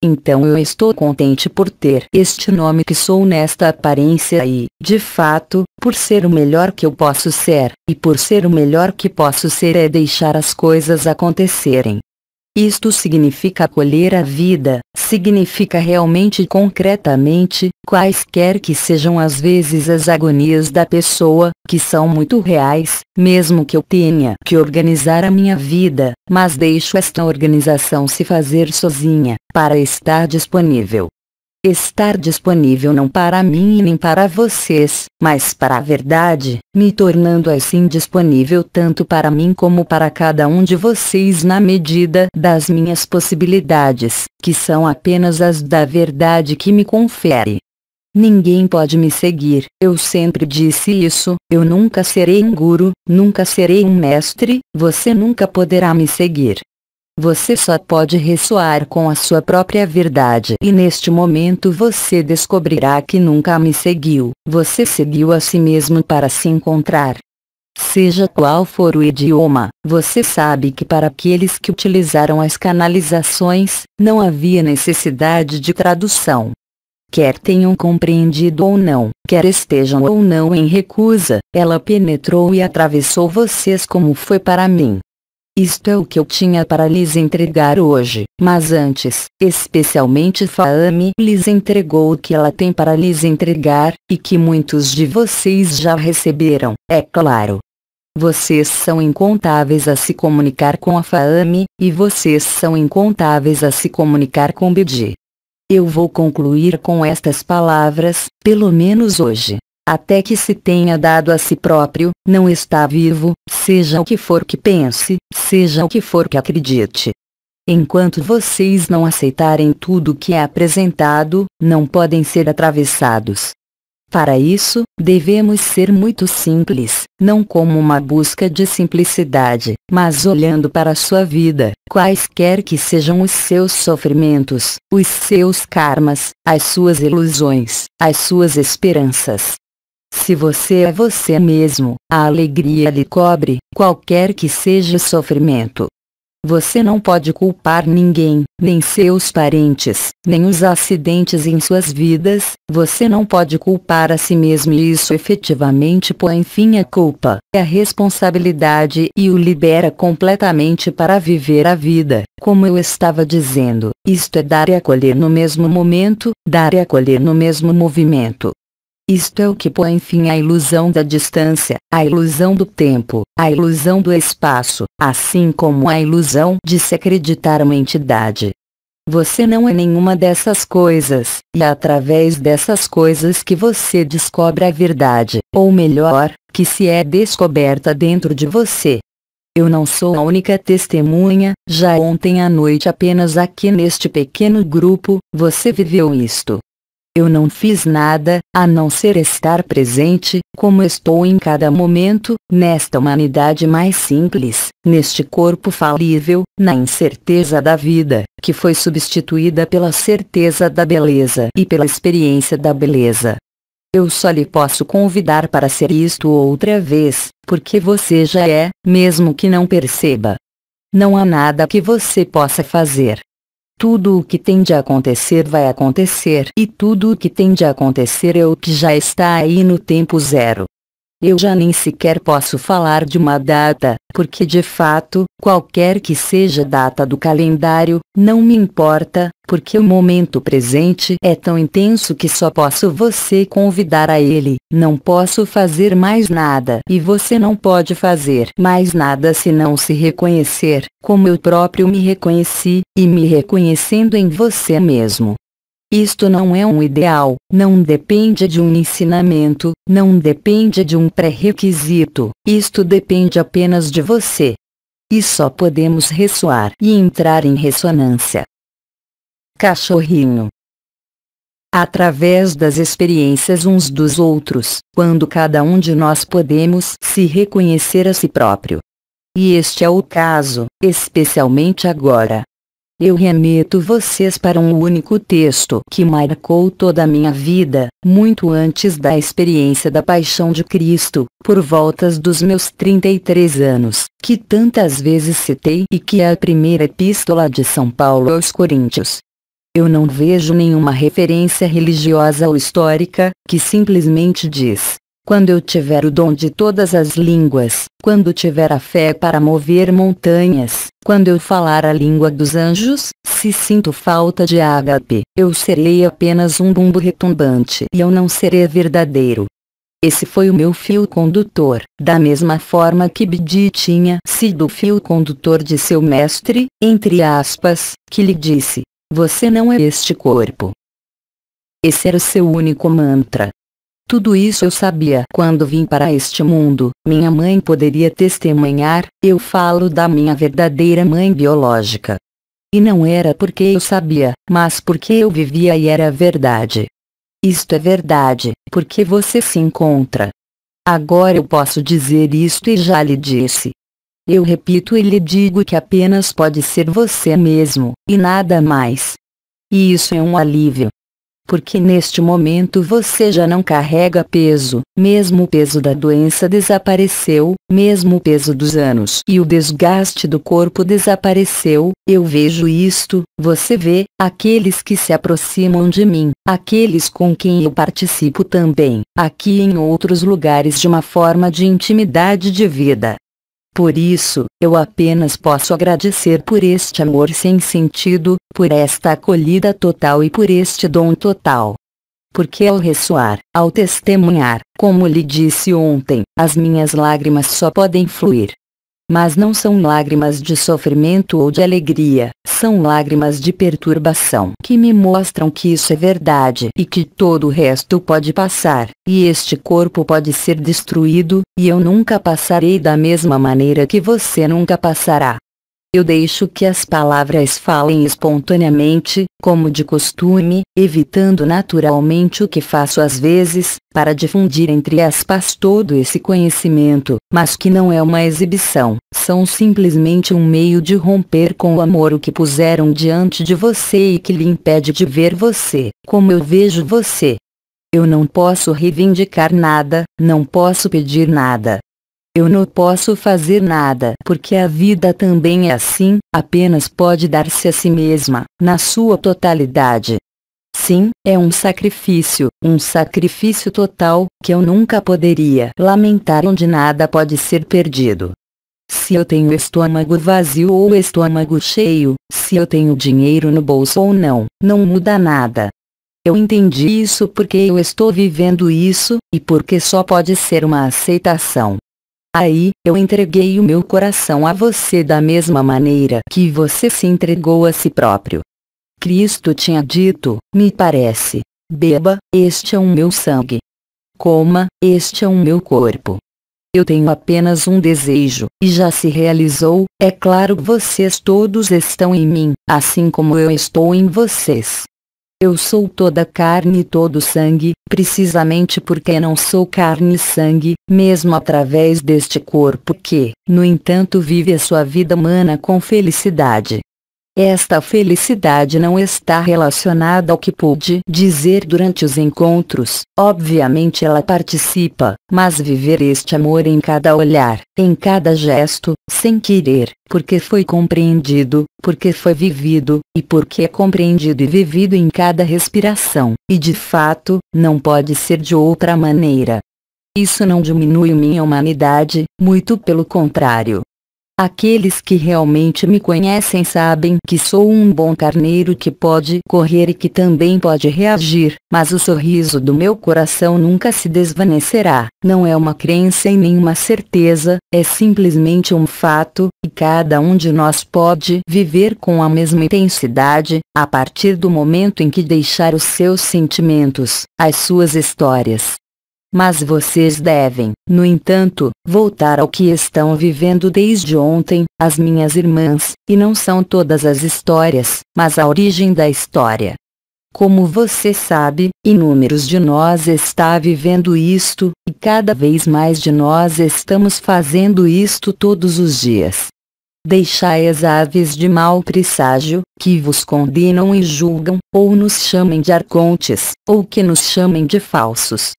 Então eu estou contente por ter este nome que sou nesta aparência e, de fato, por ser o melhor que eu posso ser, e por ser o melhor que posso ser é deixar as coisas acontecerem. Isto significa acolher a vida, significa realmente e concretamente, quaisquer que sejam às vezes as agonias da pessoa, que são muito reais, mesmo que eu tenha que organizar a minha vida, mas deixo esta organização se fazer sozinha, para estar disponível. Estar disponível não para mim e nem para vocês, mas para a verdade, me tornando assim disponível tanto para mim como para cada um de vocês na medida das minhas possibilidades, que são apenas as da verdade que me confere. Ninguém pode me seguir, eu sempre disse isso, eu nunca serei um guru, nunca serei um mestre, você nunca poderá me seguir. Você só pode ressoar com a sua própria verdade e neste momento você descobrirá que nunca me seguiu, você seguiu a si mesmo para se encontrar. Seja qual for o idioma, você sabe que para aqueles que utilizaram as canalizações, não havia necessidade de tradução. Quer tenham compreendido ou não, quer estejam ou não em recusa, ela penetrou e atravessou vocês como foi para mim. Isto é o que eu tinha para lhes entregar hoje, mas antes, especialmente Faame lhes entregou o que ela tem para lhes entregar, e que muitos de vocês já receberam, é claro. Vocês são incontáveis a se comunicar com a Faame, e vocês são incontáveis a se comunicar com Bidi. Eu vou concluir com estas palavras, pelo menos hoje. Até que se tenha dado a si próprio, não está vivo, seja o que for que pense, seja o que for que acredite. Enquanto vocês não aceitarem tudo o que é apresentado, não podem ser atravessados. Para isso, devemos ser muito simples, não como uma busca de simplicidade, mas olhando para a sua vida, quaisquer que sejam os seus sofrimentos, os seus karmas, as suas ilusões, as suas esperanças. Se você é você mesmo, a alegria lhe cobre, qualquer que seja o sofrimento. Você não pode culpar ninguém, nem seus parentes, nem os acidentes em suas vidas, você não pode culpar a si mesmo e isso efetivamente põe fim à culpa, à responsabilidade e o libera completamente para viver a vida, como eu estava dizendo, isto é dar e acolher no mesmo momento, dar e acolher no mesmo movimento. Isto é o que põe fim à ilusão da distância, à ilusão do tempo, à ilusão do espaço, assim como à ilusão de se acreditar uma entidade. Você não é nenhuma dessas coisas, e é através dessas coisas que você descobre a verdade, ou melhor, que se é descoberta dentro de você. Eu não sou a única testemunha, já ontem à noite apenas aqui neste pequeno grupo, você viveu isto. Eu não fiz nada, a não ser estar presente, como estou em cada momento, nesta humanidade mais simples, neste corpo falível, na incerteza da vida, que foi substituída pela certeza da beleza e pela experiência da beleza. Eu só lhe posso convidar para ser isto outra vez, porque você já é, mesmo que não perceba. Não há nada que você possa fazer. Tudo o que tem de acontecer vai acontecer e tudo o que tem de acontecer é o que já está aí no tempo zero. Eu já nem sequer posso falar de uma data, porque de fato, qualquer que seja a data do calendário, não me importa, porque o momento presente é tão intenso que só posso você convidar a ele, não posso fazer mais nada e você não pode fazer mais nada se não se reconhecer, como eu próprio me reconheci, e me reconhecendo em você mesmo. Isto não é um ideal, não depende de um ensinamento, não depende de um pré-requisito, isto depende apenas de você. E só podemos ressoar e entrar em ressonância. Cachorrinho. Através das experiências uns dos outros, quando cada um de nós podemos se reconhecer a si próprio. E este é o caso, especialmente agora. Eu remeto vocês para um único texto que marcou toda a minha vida, muito antes da experiência da paixão de Cristo, por voltas dos meus 33 anos, que tantas vezes citei e que é a primeira epístola de São Paulo aos Coríntios. Eu não vejo nenhuma referência religiosa ou histórica, que simplesmente diz: quando eu tiver o dom de todas as línguas, quando tiver a fé para mover montanhas, quando eu falar a língua dos anjos, se sinto falta de ágape, eu serei apenas um bumbo retumbante e eu não serei verdadeiro. Esse foi o meu fio condutor, da mesma forma que Bidi tinha sido o fio condutor de seu mestre, entre aspas, que lhe disse: você não é este corpo. Esse era o seu único mantra. Tudo isso eu sabia quando vim para este mundo, minha mãe poderia testemunhar, eu falo da minha verdadeira mãe biológica. E não era porque eu sabia, mas porque eu vivia e era verdade. Isto é verdade, porque você se encontra. Agora eu posso dizer isto e já lhe disse. Eu repito e lhe digo que apenas pode ser você mesmo, e nada mais. E isso é um alívio. Porque neste momento você já não carrega peso, mesmo o peso da doença desapareceu, mesmo o peso dos anos e o desgaste do corpo desapareceu. Eu vejo isto, você vê, aqueles que se aproximam de mim, aqueles com quem eu participo também, aqui e em outros lugares de uma forma de intimidade de vida. Por isso, eu apenas posso agradecer por este amor sem sentido, por esta acolhida total e por este dom total. Porque ao ressoar, ao testemunhar, como lhe disse ontem, as minhas lágrimas só podem fluir. Mas não são lágrimas de sofrimento ou de alegria, são lágrimas de perturbação que me mostram que isso é verdade e que todo o resto pode passar, e este corpo pode ser destruído, e eu nunca passarei da mesma maneira que você nunca passará. Eu deixo que as palavras falem espontaneamente, como de costume, evitando naturalmente o que faço às vezes, para difundir entre aspas todo esse conhecimento, mas que não é uma exibição, são simplesmente um meio de romper com o amor o que puseram diante de você e que lhe impede de ver você, como eu vejo você. Eu não posso reivindicar nada, não posso pedir nada. Eu não posso fazer nada porque a vida também é assim, apenas pode dar-se a si mesma, na sua totalidade. Sim, é um sacrifício total, que eu nunca poderia lamentar onde nada pode ser perdido. Se eu tenho estômago vazio ou estômago cheio, se eu tenho dinheiro no bolso ou não, não muda nada. Eu entendi isso porque eu estou vivendo isso, e porque só pode ser uma aceitação. Aí, eu entreguei o meu coração a você da mesma maneira que você se entregou a si próprio. Cristo tinha dito, me parece: beba, este é o meu sangue. Coma, este é o meu corpo. Eu tenho apenas um desejo, e já se realizou, é claro, vocês todos estão em mim, assim como eu estou em vocês. Eu sou toda carne e todo sangue, precisamente porque não sou carne e sangue, mesmo através deste corpo que, no entanto, vive a sua vida humana com felicidade. Esta felicidade não está relacionada ao que pude dizer durante os encontros, obviamente ela participa, mas viver este amor em cada olhar, em cada gesto, sem querer, porque foi compreendido, porque foi vivido, e porque é compreendido e vivido em cada respiração, e de fato, não pode ser de outra maneira. Isso não diminui minha humanidade, muito pelo contrário. Aqueles que realmente me conhecem sabem que sou um bom carneiro que pode correr e que também pode reagir, mas o sorriso do meu coração nunca se desvanecerá. Não é uma crença e nem uma certeza, é simplesmente um fato, e cada um de nós pode viver com a mesma intensidade, a partir do momento em que deixar os seus sentimentos, as suas histórias. Mas vocês devem, no entanto, voltar ao que estão vivendo desde ontem, as minhas irmãs, e não são todas as histórias, mas a origem da história. Como você sabe, inúmeros de nós está vivendo isto, e cada vez mais de nós estamos fazendo isto todos os dias. Deixai as aves de mau presságio, que vos condenam e julgam, ou nos chamem de arcontes, ou que nos chamem de falsos.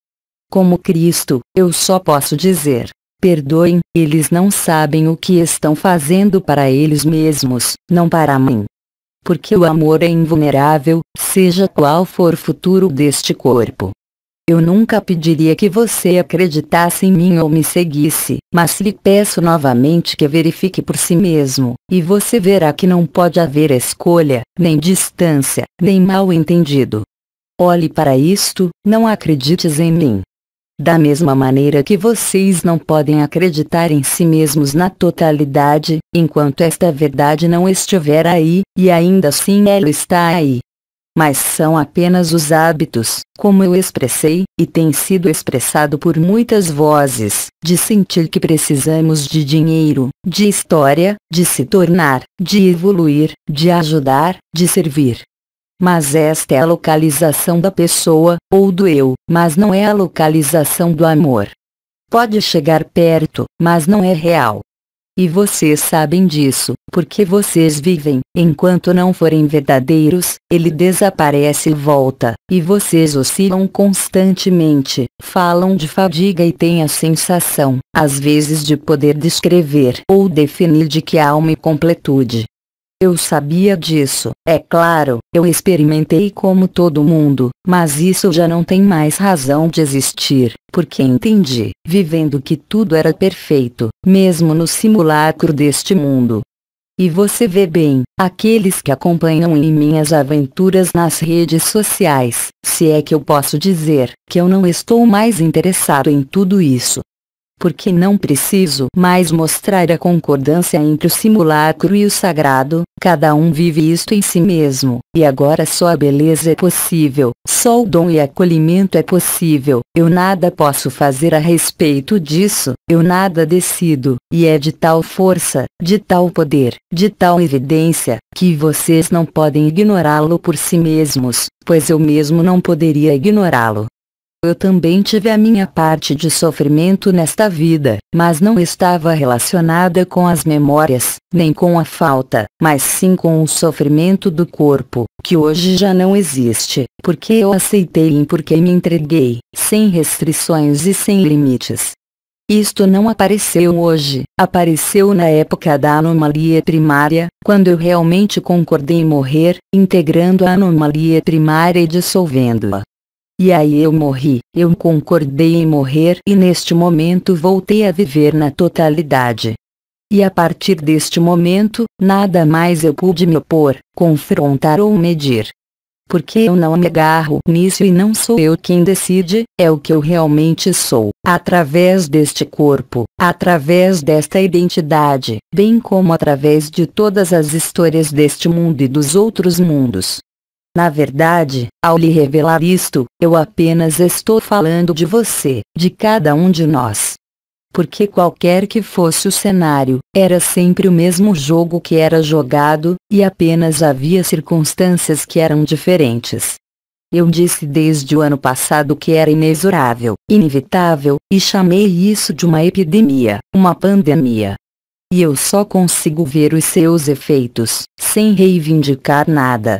Como Cristo, eu só posso dizer: perdoem, eles não sabem o que estão fazendo para eles mesmos, não para mim. Porque o amor é invulnerável, seja qual for o futuro deste corpo. Eu nunca pediria que você acreditasse em mim ou me seguisse, mas lhe peço novamente que verifique por si mesmo, e você verá que não pode haver escolha, nem distância, nem mal-entendido. Olhe para isto, não acredites em mim. Da mesma maneira que vocês não podem acreditar em si mesmos na totalidade, enquanto esta verdade não estiver aí, e ainda assim ela está aí. Mas são apenas os hábitos, como eu expressei, e tem sido expressado por muitas vozes, de sentir que precisamos de dinheiro, de história, de se tornar, de evoluir, de ajudar, de servir. Mas esta é a localização da pessoa, ou do eu, mas não é a localização do amor. Pode chegar perto, mas não é real. E vocês sabem disso, porque vocês vivem. Enquanto não forem verdadeiros, ele desaparece e volta, e vocês oscilam constantemente, falam de fadiga e têm a sensação, às vezes, de poder descrever ou definir de que há uma incompletude. Eu sabia disso, é claro, eu experimentei como todo mundo, mas isso já não tem mais razão de existir, porque entendi, vivendo, que tudo era perfeito, mesmo no simulacro deste mundo. E você vê bem, aqueles que acompanham em minhas aventuras nas redes sociais, se é que eu posso dizer, que eu não estou mais interessado em tudo isso. Porque não preciso mais mostrar a concordância entre o simulacro e o sagrado, cada um vive isto em si mesmo, e agora só a beleza é possível, só o dom e acolhimento é possível, eu nada posso fazer a respeito disso, eu nada decido, e é de tal força, de tal poder, de tal evidência, que vocês não podem ignorá-lo por si mesmos, pois eu mesmo não poderia ignorá-lo. Eu também tive a minha parte de sofrimento nesta vida, mas não estava relacionada com as memórias, nem com a falta, mas sim com o sofrimento do corpo, que hoje já não existe, porque eu aceitei e porque me entreguei, sem restrições e sem limites. Isto não apareceu hoje, apareceu na época da anomalia primária, quando eu realmente concordei em morrer, integrando a anomalia primária e dissolvendo-a. E aí eu morri, eu concordei em morrer e neste momento voltei a viver na totalidade. E a partir deste momento, nada mais eu pude me opor, confrontar ou medir. Porque eu não me agarro nisso e não sou eu quem decide, é o que eu realmente sou, através deste corpo, através desta identidade, bem como através de todas as histórias deste mundo e dos outros mundos. Na verdade, ao lhe revelar isto, eu apenas estou falando de você, de cada um de nós. Porque qualquer que fosse o cenário, era sempre o mesmo jogo que era jogado, e apenas havia circunstâncias que eram diferentes. Eu disse desde o ano passado que era inexorável, inevitável, e chamei isso de uma epidemia, uma pandemia. E eu só consigo ver os seus efeitos, sem reivindicar nada.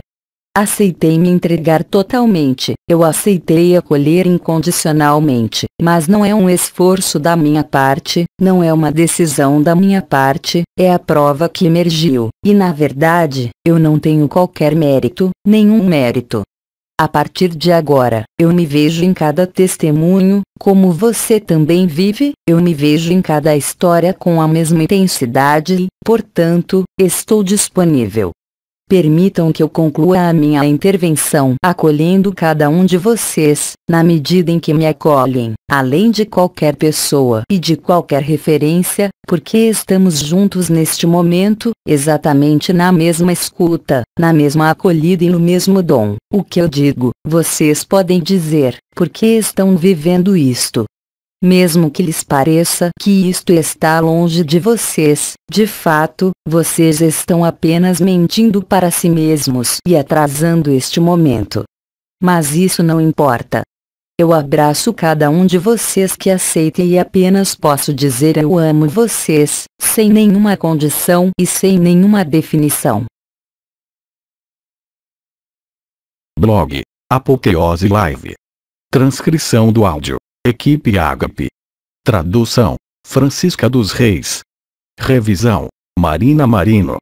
Aceitei me entregar totalmente, eu aceitei acolher incondicionalmente, mas não é um esforço da minha parte, não é uma decisão da minha parte, é a prova que emergiu, e na verdade, eu não tenho qualquer mérito, nenhum mérito. A partir de agora, eu me vejo em cada testemunho, como você também vive, eu me vejo em cada história com a mesma intensidade e, portanto, estou disponível. Permitam que eu conclua a minha intervenção acolhendo cada um de vocês, na medida em que me acolhem, além de qualquer pessoa e de qualquer referência, porque estamos juntos neste momento, exatamente na mesma escuta, na mesma acolhida e no mesmo dom. O que eu digo, vocês podem dizer, porque estão vivendo isto. Mesmo que lhes pareça que isto está longe de vocês, de fato, vocês estão apenas mentindo para si mesmos e atrasando este momento. Mas isso não importa. Eu abraço cada um de vocês que aceita e apenas posso dizer eu amo vocês, sem nenhuma condição e sem nenhuma definição. Blog Apoteose Live. Transcrição do áudio. Equipe Ágape. Tradução: Francisca dos Reis. Revisão: Marina Marino.